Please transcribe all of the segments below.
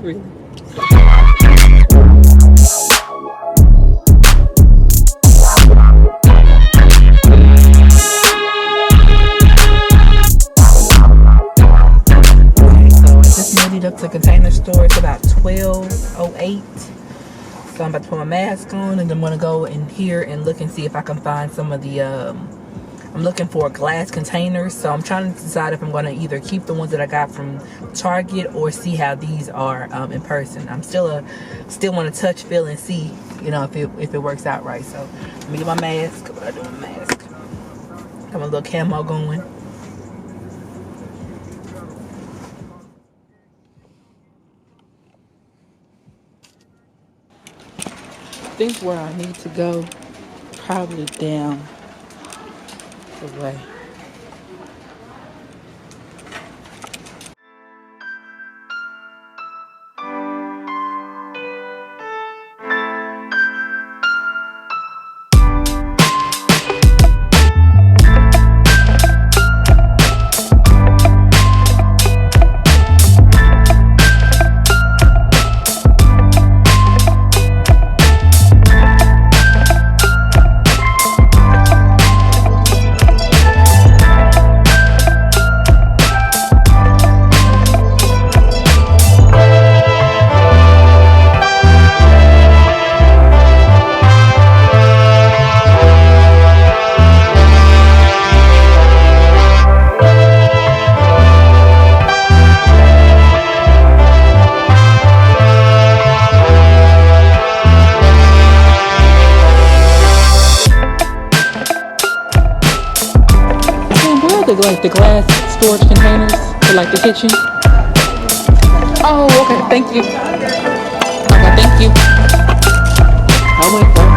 Really. Up to Container Store. It's about 12:08. So I'm about to put my mask on, and I'm gonna go in here and look and see if I can find some of the I'm looking for glass containers. So I'm trying to decide if I'm gonna either keep the ones that I got from Target or see how these are in person. I'm still want to touch, feel, and see, you know, if it works out right. So let me get my mask. What I do with my mask? Have a little camo going. I think where I need to go, probably down the way. Like the glass storage containers for like the kitchen. Oh, okay, thank you. Okay, thank you. I went there.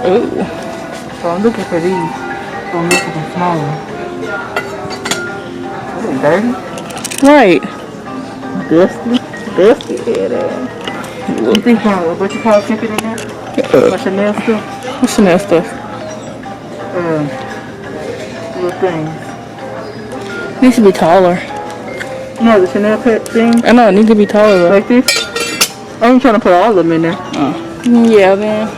Ooh. So I'm looking for these. So I'm looking for small ones. Are they dirty? Right. Dusty. Dusty. Yeah, you think what you call tipping in there? What Chanel stuff? What Chanel stuff? Little things. Needs to be taller. No, the Chanel pet thing? I know, it needs to be taller though. Like this? I ain't trying to put all of them in there. Yeah, man.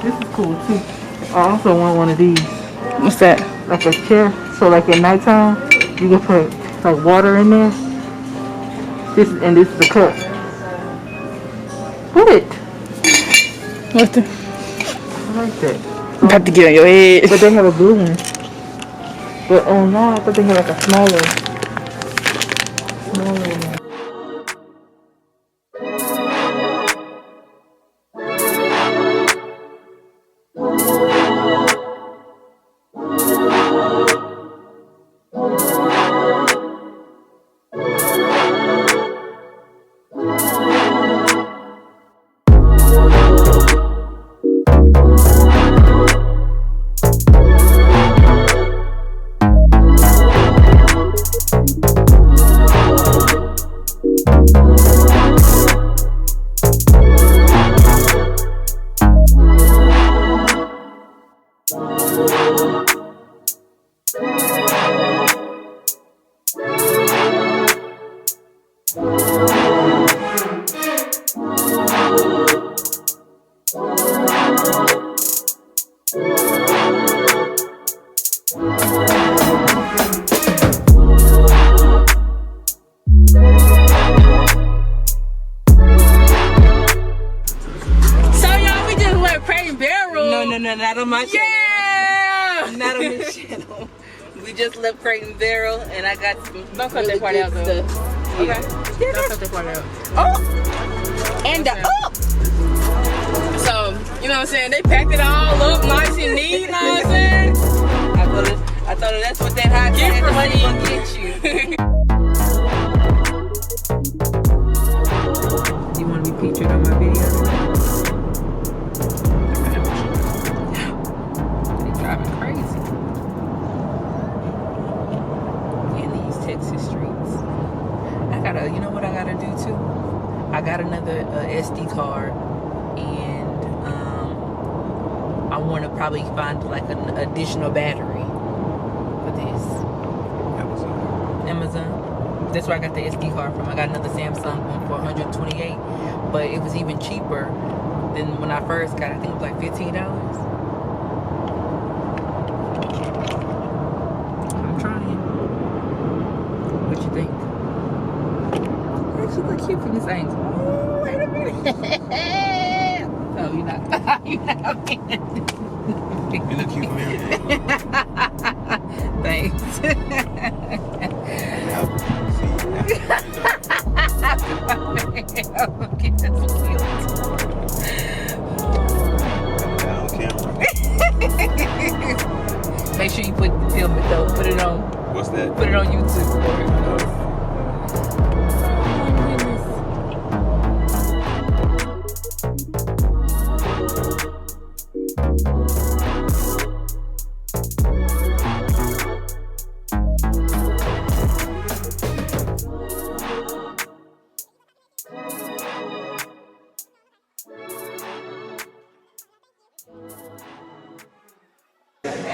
This is cool too. I also want one of these. What's that? Like a chair. So like at nighttime, you can put like water in there. This is the cup. What? What the? I like that. I'm about to get on your head. But they have a blue one. But oh no, I thought they had like a smaller one. Not on my channel. Yeah! Not on this channel. We just left Crate&Barrel and I got some Don't cut that part out though. Stuff. Okay. Yeah, don't cut that part out. Oh! And So, you know what I'm saying? They packed it all up nice and neat, you know what I'm saying? I thought that's what that hot cat money gonna get you. Do you want to be featured on my video? You know what I gotta do too? I got another SD card, and I want to probably find like an additional battery for this. Amazon. That's where I got the SD card from. I got another Samsung one for 128, but it was even cheaper than when I first got it. I think it was like $15. I'm trying. What you think? She look cute from this angle. Oh, wait a minute. Oh, you're not. You're not. You look cute from everything. Thanks. Make sure you film it though. Put it on. What's that? Put it on YouTube.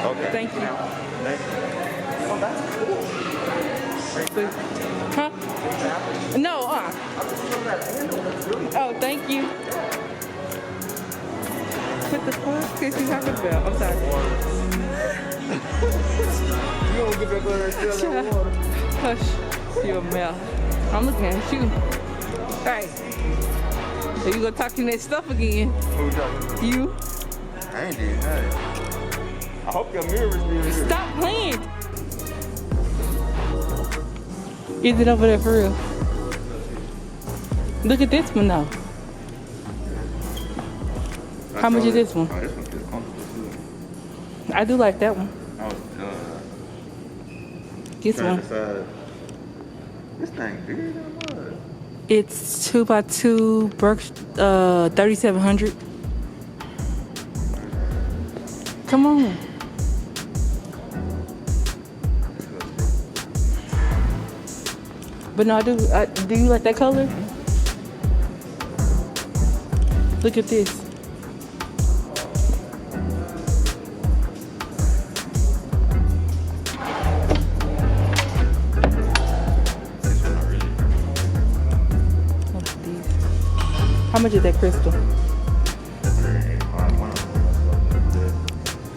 Okay. Thank you. Oh, that's cool. Huh? No, Oh, thank you. What the fuck is he talking about? I'm sorry. You don't get that there water. Hush your mouth. I'm looking at you. Hey. So you gonna talk in that stuff again? Who talking? You. I ain't did nothing. I hope your mirror is still here. Stop playing. Is it over there for real? Look at this one though. How much is this one? Oh, this one's good. Comfortable too. I do like that one. This Trying one. to decide. This thing bigger than what? It's 2x2 Burks 3700. Come on. But no, I do you like that color? Look at this. How much is that crystal?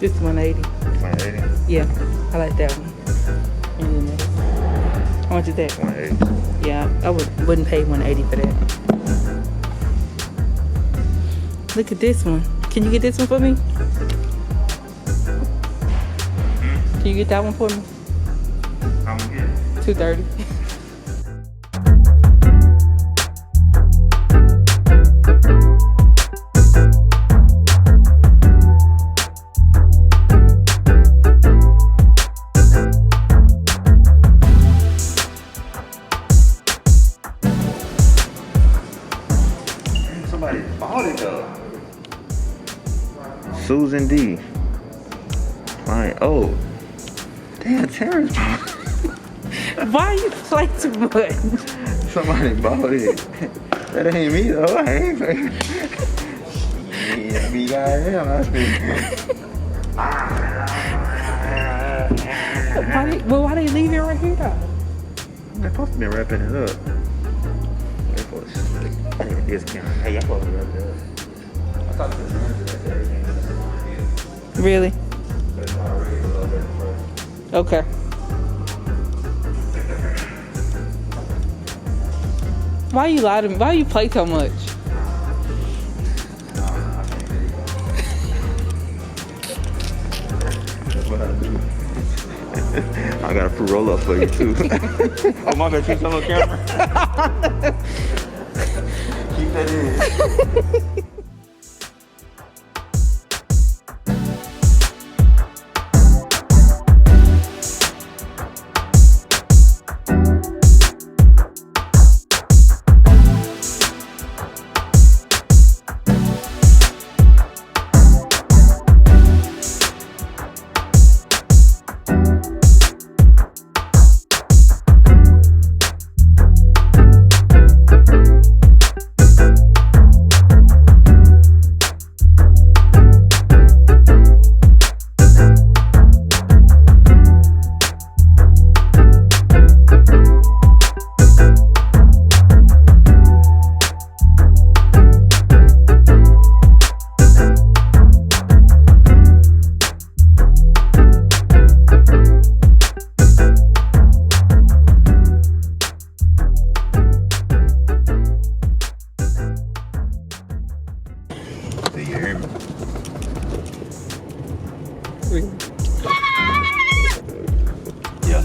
This 180. 180? Yeah, I like that one. And then how much is that? 180. Yeah, I wouldn't pay 180 for that. Look at this one. Can you get this one for me? Can you get that one for me? How much is it? $230. Somebody bought it though. Susan D. Fine. Oh. Damn, Terrence. Why you play too much? Somebody bought it. That ain't me though. I ain't playing. Yeah, me goddamn. I Why they leave it right here though? They're supposed to be wrapping it up. They're supposed to take a discount. Hey, y'all supposed to wrap it up. I thought it was everything. Really? But it's already a little bit first. Okay. Why you lie to me? Why you play so much? That's what I do. I got a fruit roll up for you too. Oh my God, keep that on camera. Keep that in. Do you hear me? Yeah,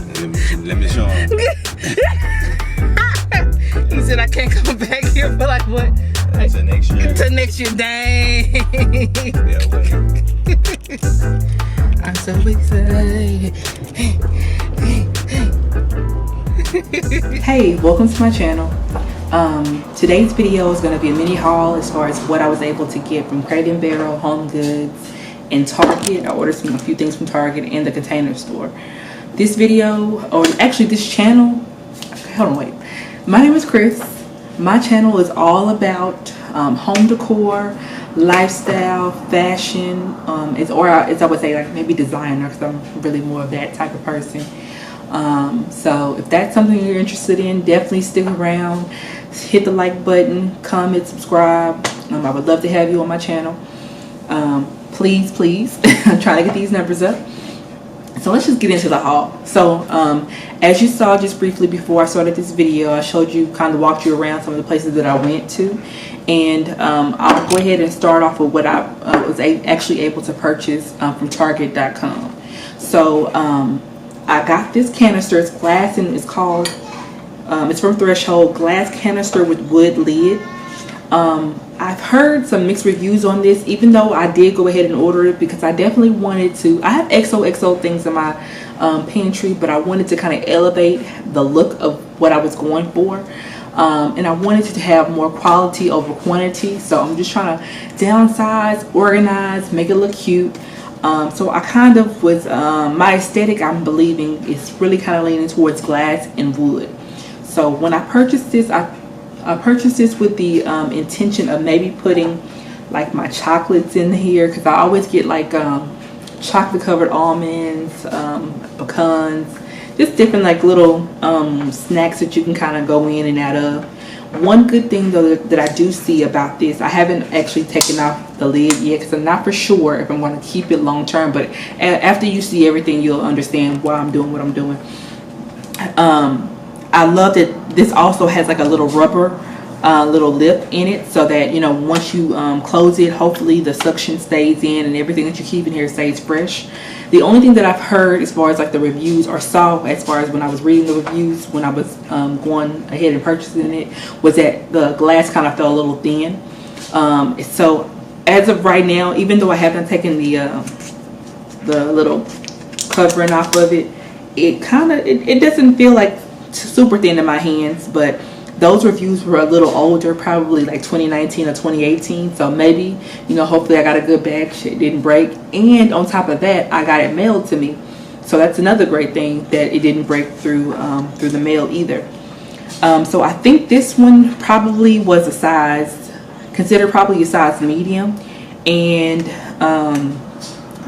let me show him. He said I can't come back here for like what? Until next year. Until next year, dang. Yeah, wait. I'm so excited. Hey, welcome to my channel. Today's video is going to be a mini haul as far as what I was able to get from Crate&Barrel, Home Goods, and Target. I ordered a few things from Target and the Container Store. This video, or actually this channel, hold on, wait. My name is Krys. My channel is all about home decor, lifestyle, fashion, as I would say, like maybe designer, because I'm really more of that type of person. So if that's something you're interested in, definitely stick around, hit the like button, comment, subscribe. I would love to have you on my channel. Please I'm trying to get these numbers up. So let's just get into the haul. So as you saw just briefly before I started this video, I showed you, kind of walked you around some of the places that I went to, and I'll go ahead and start off with what I was actually able to purchase from Target.com. So I got this canister. It's glass, and it's called, it's from Threshold, glass canister with wood lid. I've heard some mixed reviews on this, even though I did go ahead and order it because I definitely wanted to. I have XoXo things in my pantry, but I wanted to kind of elevate the look of what I was going for. And I wanted to have more quality over quantity. So I'm just trying to downsize, organize, make it look cute. So I kind of was, my aesthetic, I'm believing, is really kind of leaning towards glass and wood. So when I purchased this, I purchased this with the intention of maybe putting like my chocolates in here, because I always get like chocolate covered almonds, pecans, just different like little snacks that you can kind of go in and out of. One good thing though that I do see about this, I haven't actually taken off the lid yet because I'm not for sure if I'm going to keep it long term, but after you see everything you'll understand why I'm doing what I'm doing. I love that this also has like a little rubber little lip in it, so that, you know, once you close it, hopefully the suction stays in and everything that you keep in here stays fresh. The only thing that I've heard as far as like the reviews, or saw as far as when I was reading the reviews when I was going ahead and purchasing it, was that the glass kind of felt a little thin. So as of right now, even though I haven't taken the little covering off of it, it kind of it doesn't feel like super thin in my hands. But those reviews were a little older, probably like 2019 or 2018. So maybe, you know, hopefully I got a good batch, it didn't break. And on top of that, I got it mailed to me. So that's another great thing, that it didn't break through the mail either. So I think this one probably was considered probably a size medium. And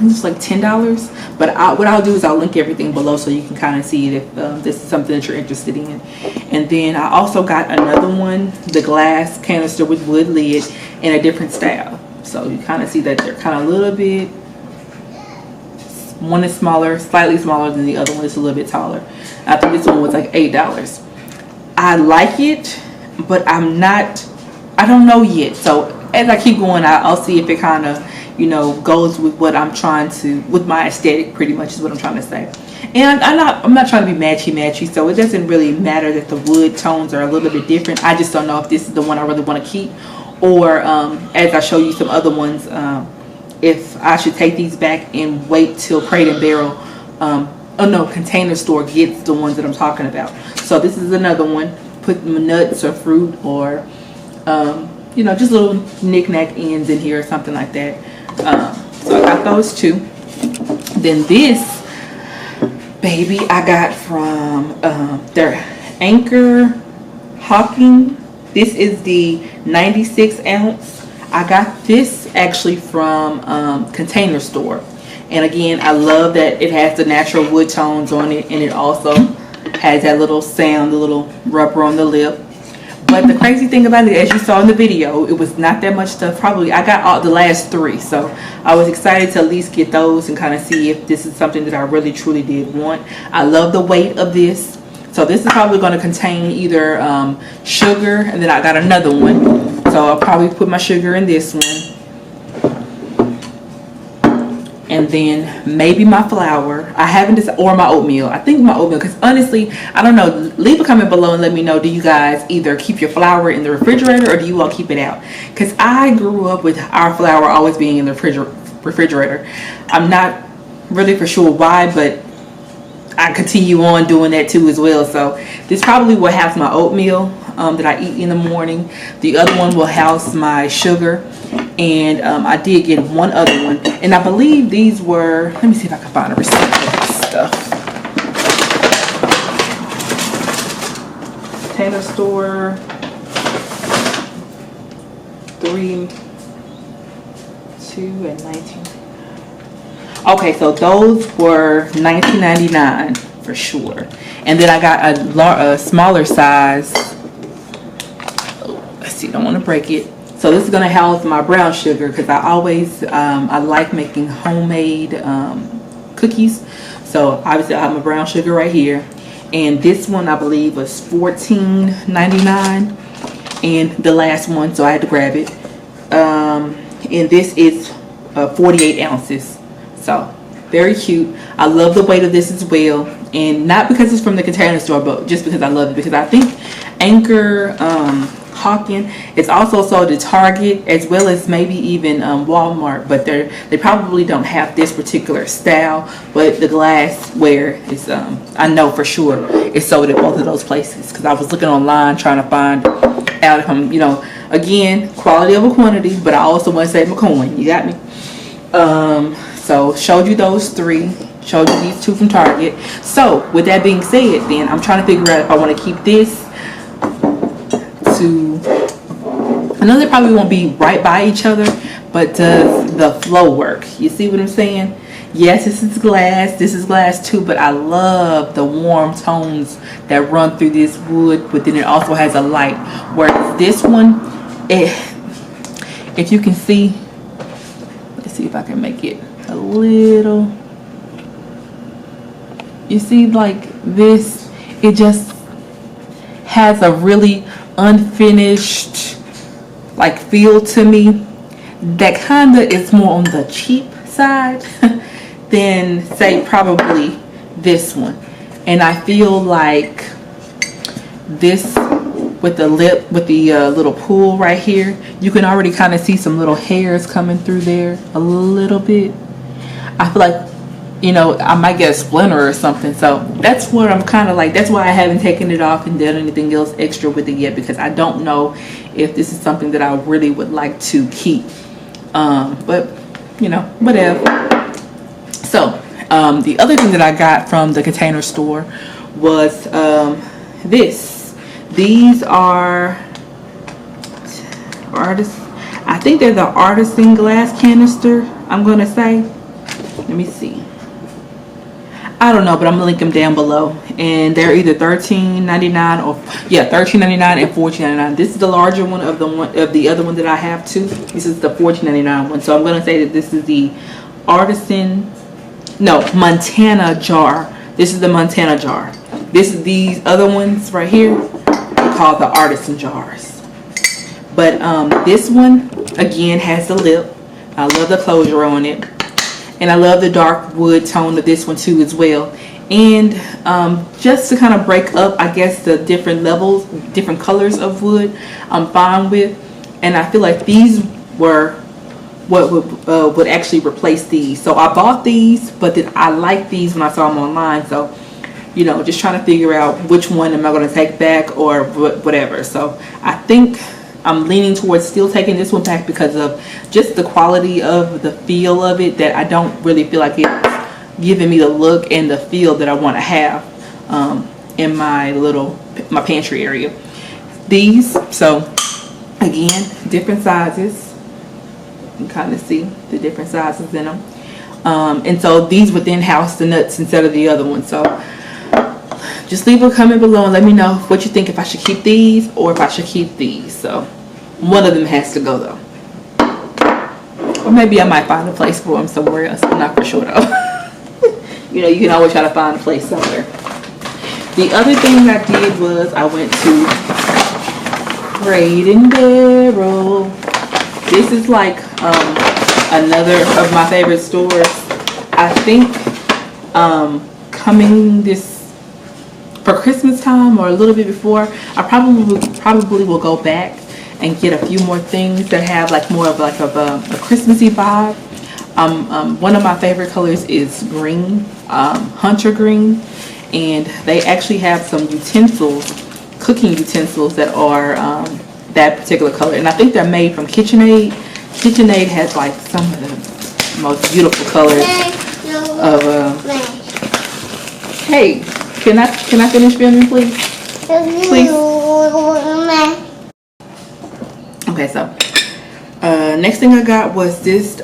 it's like $10. But what I'll do is I'll link everything below so you can kind of see it if this is something that you're interested in. And then I also got another one, the glass canister with wood lid in a different style. So you kind of see that they're kind of a little bit, one is smaller, slightly smaller than the other one. It's a little bit taller. I think this one was like $8. I like it, but I don't know yet. So as I keep going, I'll see if it kind of, you know, goes with what I'm trying to, with my aesthetic, pretty much is what I'm trying to say. And I'm not trying to be matchy, so it doesn't really matter that the wood tones are a little bit different. I just don't know if this is the one I really want to keep, or as I show you some other ones, if I should take these back and wait till Crate&Barrel, Container Store gets the ones that I'm talking about. So this is another one. Put nuts or fruit or you know, just little knick-knack ends in here or something like that. So I got those two. Then this baby I got from their Anchor Hocking. This is the 96 ounce. I got this actually from Container Store. And again, I love that it has the natural wood tones on it, and it also has that little sound, the little rubber on the lip. But the crazy thing about it, as you saw in the video, it was not that much stuff. Probably I got all the last three, so I was excited to at least get those and kind of see if this is something that I really truly did want. I love the weight of this. So this is probably going to contain either sugar, and then I got another one, so I'll probably put my sugar in this one, and then maybe my flour. I haven't decided, or my oatmeal. I think my oatmeal, because honestly, I don't know. Leave a comment below and let me know, do you guys either keep your flour in the refrigerator or do you all keep it out? Because I grew up with our flour always being in the refrigerator. I'm not really for sure why, but I continue on doing that too as well. So this probably will house my oatmeal that I eat in the morning. The other one will house my sugar. And I did get one other one, and I believe these were, let me see if I can find a receipt for this stuff. Container Store, 3, 2, and 19. Okay, so those were $19.99 for sure. And then I got a smaller size. Let's see, don't want to break it. So this is going to house my brown sugar, because I always, I like making homemade cookies. So obviously I have my brown sugar right here. And this one I believe was $14.99. And the last one, so I had to grab it. And this is 48 ounces. So very cute. I love the weight of this as well. And not because it's from the Container Store, but just because I love it. Because I think Anchor Hocking, it's also sold at Target as well as maybe even Walmart, but they probably don't have this particular style. But the glassware is I know for sure it's sold at both of those places, because I was looking online trying to find out if I'm, you know, again, quality over quantity, but I also want to save my coin. You got me? So showed you those three, showed you these two from Target. So with that being said, then I'm trying to figure out if I want to keep this to, I know they probably won't be right by each other, but does the flow work? You see what I'm saying? Yes, this is glass too, but I love the warm tones that run through this wood, but then it also has a light. Whereas this one, if you can see, let's see if I can make it a little, you see, like this, it just has a really unfinished like feel to me that kind of is more on the cheap side than say probably this one. And I feel like this, with the lip, with the little pull right here, you can already kind of see some little hairs coming through there a little bit. I feel like, you know, I might get a splinter or something. So that's what I'm kind of like. That's why I haven't taken it off and done anything else extra with it yet, because I don't know if this is something that I really would like to keep. But, you know, whatever. So the other thing that I got from the Container Store was this. These are I think they're the Artisan Glass Canister, I'm going to say. Let me see. I don't know, but I'm gonna link them down below, and they're either $13.99 or $13.99 and $14.99. This is the larger one of the other one that I have too. This is the $14.99 one, so I'm gonna say that this is the Montana jar. This is the Montana jar. These other ones right here are called the Artisan jars. But this one again has the lip. I love the closure on it. And I love the dark wood tone of this one too as well. And just to kind of break up, I guess, the different levels, different colors of wood, I'm fine with. And I feel like these were what would actually replace these. So I bought these, but then I like these when I saw them online. So, you know, just trying to figure out which one am I going to take back or whatever. So I think I'm leaning towards still taking this one back because of just the quality of the feel of it, that I don't really feel like it's giving me the look and the feel that I want to have in my pantry area. These, so again, different sizes. You can kind of see the different sizes in them. And so these would then house the nuts instead of the other one. So just leave a comment below and let me know what you think, if I should keep these or if I should keep these. So one of them has to go though. Or maybe I might find a place for them somewhere else. I'm not for sure though. You know, you can always try to find a place somewhere. The other thing I did was I went to Crate&Barrel. This is like another of my favorite stores. I think coming this for Christmas time or a little bit before, I probably will go back and get a few more things that have like more of like a Christmassy vibe. One of my favorite colors is green, hunter green, and they actually have some utensils, cooking utensils that are that particular color, and I think they're made from KitchenAid. KitchenAid has like some of the most beautiful colors of hey, can I finish filming, please? Please. Okay, so next thing I got was this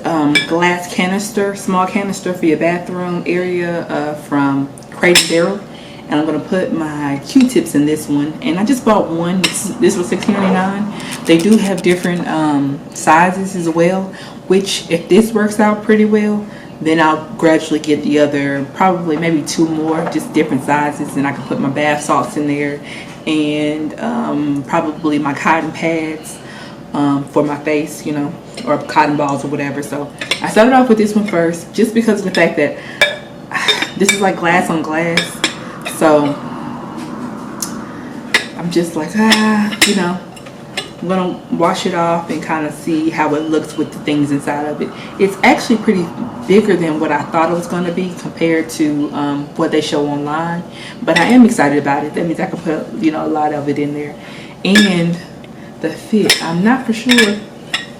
glass canister, small canister for your bathroom area from Crate&Barrel. And I'm going to put my Q-tips in this one. And I just bought one. This was $16.99. They do have different sizes as well, which if this works out pretty well, then I'll gradually get the other, probably maybe two more, just different sizes. And I can put my bath salts in there and probably my cotton pads for my face, you know, or cotton balls or whatever. So I started off with this one first just because of the fact that this is like glass on glass. So I'm just like, you know, I'm gonna wash it off and kind of see how it looks with the things inside of it. It's actually pretty bigger than what I thought it was going to be compared to what they show online, but I am excited about it. That means I can put, you know, a lot of it in there. And the fit, I'm not for sure.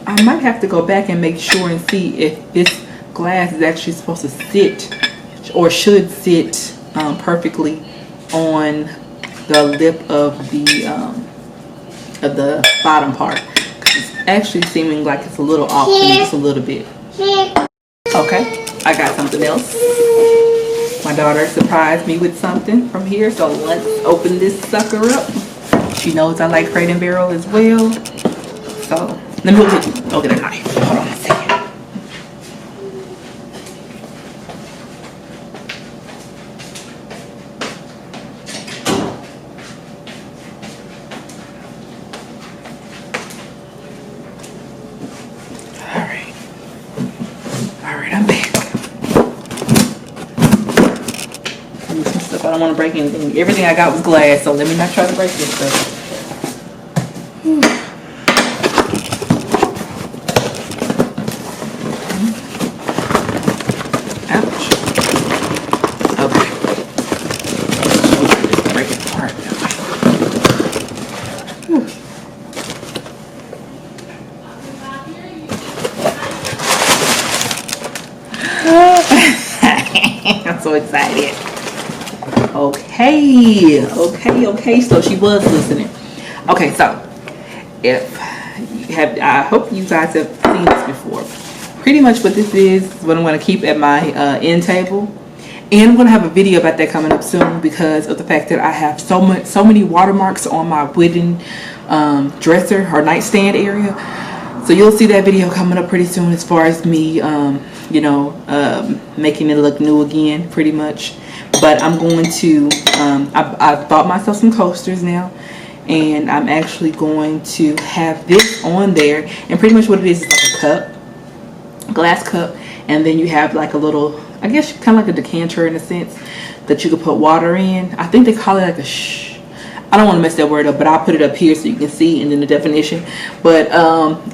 I might have to go back and make sure and see if this glass is actually supposed to sit or should sit perfectly on the lip of the bottom part. It's actually seeming like it's a little off just a little bit. Okay, I got something else. My daughter surprised me with something from here, so let's open this sucker up. She knows I like Crate&Barrel as well. So let me go get a knife. Hold on a second. I'm back. Some stuff, I don't want to break anything. Everything I got was glass, so let me not try to break this stuff. Ouch. Okay. Just break it apart. I'm so excited. Okay, so she was listening. Okay, so if you have, I hope you guys have seen this before. pretty much what this is what I'm going to keep at my end table. And I'm going to have a video about that coming up soon because of the fact that I have so many watermarks on my wooden dresser or nightstand area. So you'll see that video coming up pretty soon as far as me, you know, making it look new again, pretty much. But I'm going to, I bought myself some coasters now. And I'm actually going to have this on there. And pretty much what it is like a cup, glass cup. And then you have like a little, I guess kind of like a decanter in a sense that you could put water in. I think they call it like a I don't want to mess that word up, but I'll put it up here so you can see and then the definition. But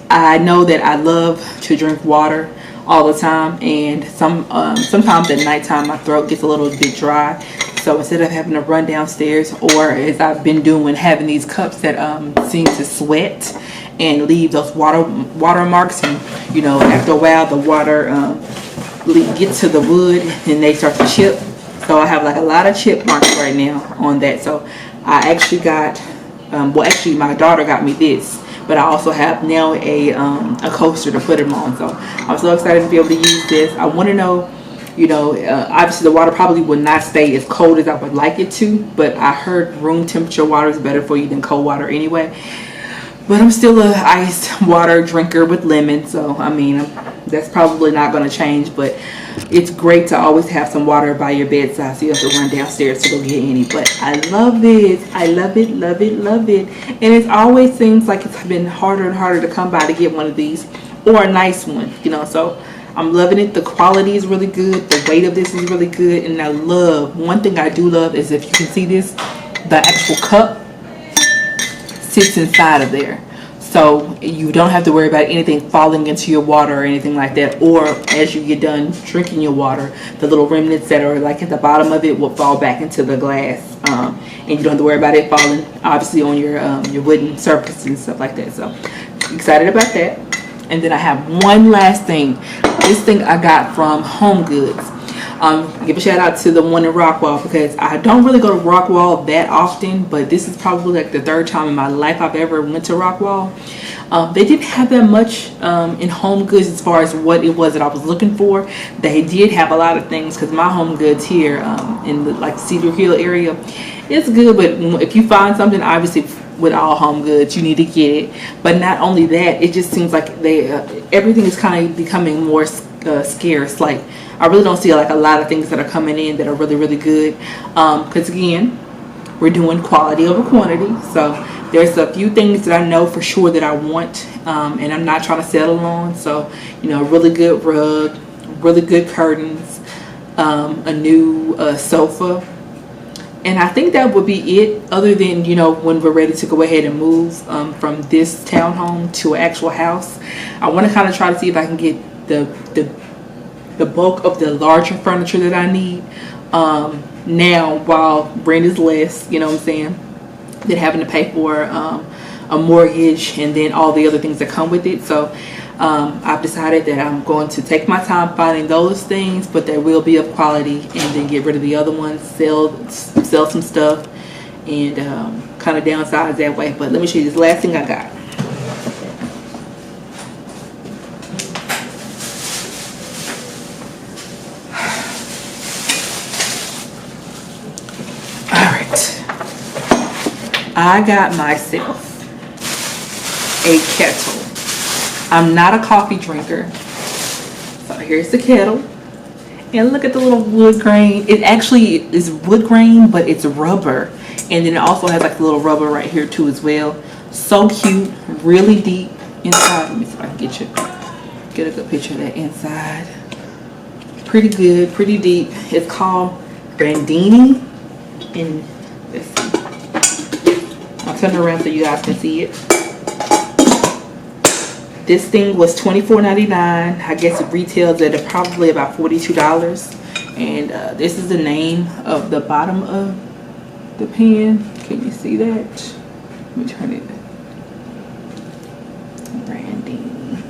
I know that I love to drink water all the time, and sometimes at nighttime my throat gets a little bit dry. So instead of having to run downstairs, or as I've been doing, having these cups that seem to sweat and leave those watermarks, and you know, after a while the water gets to the wood and they start to chip. So I have like a lot of chip marks right now on that. So I actually got, well actually my daughter got me this, but I also have now a coaster to put them on. So I'm so excited to be able to use this. I want to know, you know, obviously the water probably would not stay as cold as I would like it to, but I heard room temperature water is better for you than cold water anyway. But I'm still a iced water drinker with lemon, so I mean that's probably not going to change. But it's great to always have some water by your bedside so you have to run downstairs to go get any. But I love this. I love it, love it, love it. And it always seems like it's been harder and harder to come by to get one of these, or a nice one, you know. So I'm loving it. The quality is really good. The weight of this is really good. And I love, one thing I do love is, if you can see this, the actual cup sits inside of there. So you don't have to worry about anything falling into your water or anything like that. Or as you get done drinking your water, the little remnants that are like at the bottom of it will fall back into the glass. And you don't have to worry about it falling obviously on your wooden surfaces and stuff like that. So excited about that. And then I have one last thing. This thing I got from Home Goods. Give a shout out to the one in Rockwall, because I don't really go to Rockwall that often, but this is probably like the third time in my life I've ever went to Rockwall. They didn't have that much in Home Goods as far as what it was that I was looking for. They did have a lot of things, because my Home Goods here in the like Cedar Hill area, it's good, but if you find something, obviously with all Home Goods you need to get it. But not only that, it just seems like they everything is kind of becoming more scarce. Like I really don't see like a lot of things that are coming in that are really, really good, because again, we're doing quality over quantity. So there's a few things that I know for sure that I want, and I'm not trying to settle on. So, you know, a really good rug, really good curtains, a new sofa. And I think that would be it, other than, you know, when we're ready to go ahead and move from this townhome to an actual house. I want to kind of try to see if I can get the bulk of the larger furniture that I need now, while rent is less, you know what I'm saying, than having to pay for a mortgage and then all the other things that come with it. So I've decided that I'm going to take my time finding those things, but they will be of quality, and then get rid of the other ones, sell some stuff, and kind of downsize that way. But let me show you this last thing I got. I got myself a kettle. I'm not a coffee drinker, so here's the kettle. And look at the little wood grain. It actually is wood grain, but it's rubber, and then it also has like a little rubber right here too as well. So cute, really deep inside. Let me see if I can get a good picture of that inside. Pretty good, pretty deep. It's called Grandini, and let's see. I'll turn it around so you guys can see it. This thing was $24.99. I guess it retails at probably about $42. And this is the name of the bottom of the pan. Can you see that? Let me turn it. Branding.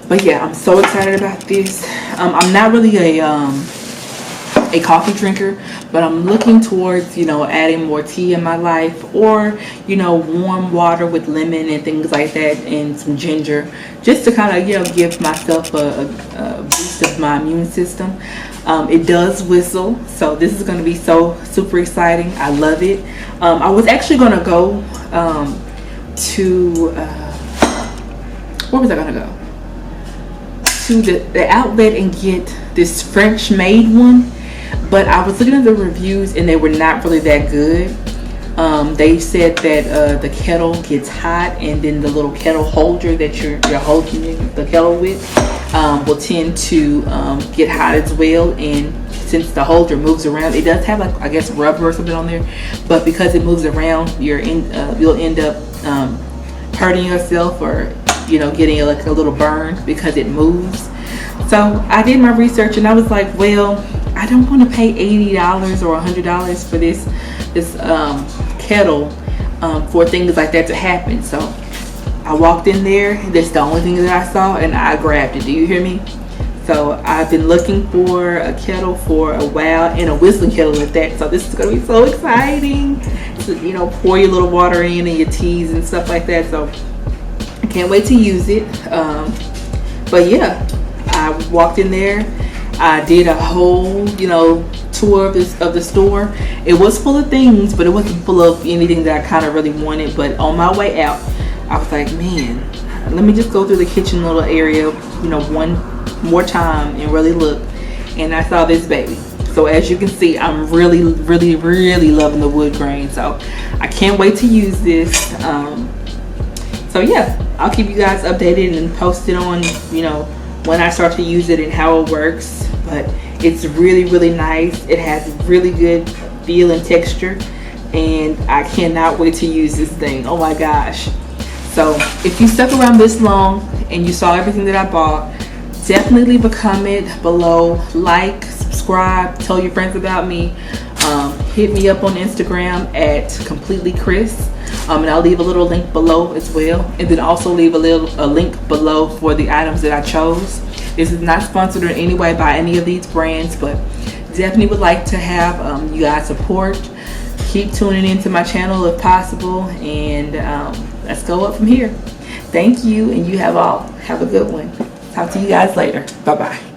But yeah, I'm so excited about this. I'm not really a a coffee drinker, but I'm looking towards, you know, adding more tea in my life, or, you know, warm water with lemon and things like that, and some ginger, just to kind of, you know, give myself a boost of my immune system. It does whistle, so this is going to be so super exciting. I love it. I was actually going to go to where was I going to go? To the outlet and get this French made one, but I was looking at the reviews and they were not really that good. They said that the kettle gets hot, and then the little kettle holder that you're holding the kettle with will tend to get hot as well. And since the holder moves around, it does have, like, I guess, rubber or something on there, but because it moves around, you'll end up hurting yourself, or, you know, getting like a little burn because it moves. So I did my research and I was like, well, I don't want to pay $80 or $100 for this kettle for things like that to happen. So I walked in there, that's the only thing that I saw, and I grabbed it. Do you hear me? So I've been looking for a kettle for a while, and a whistling kettle at that. So this is going to be so exciting. So, you know, pour your little water in and your teas and stuff like that. So I can't wait to use it. But yeah, I walked in there. I did a whole, you know, tour of the store. It was full of things, but it wasn't full of anything that I kind of really wanted. But on my way out, I was like, man, let me just go through the kitchen little area, you know, one more time and really look. And I saw this baby. So as you can see, I'm really loving the wood grain. So I can't wait to use this. So yeah, I'll keep you guys updated and posted on, you know, when I start to use it and how it works. But it's really nice. It has really good feel and texture, and I cannot wait to use this thing. Oh my gosh. So if you stuck around this long and you saw everything that I bought, definitely leave a comment below, like, subscribe, tell your friends about me. Hit me up on Instagram at completely Krys, and I'll leave a little link below as well, and then also leave a link below for the items that I chose. This is not sponsored in any way by any of these brands, but definitely would like to have you guys support. Keep tuning into my channel if possible, and let's go up from here. Thank you, and you have a good one. Talk to you guys later. Bye bye.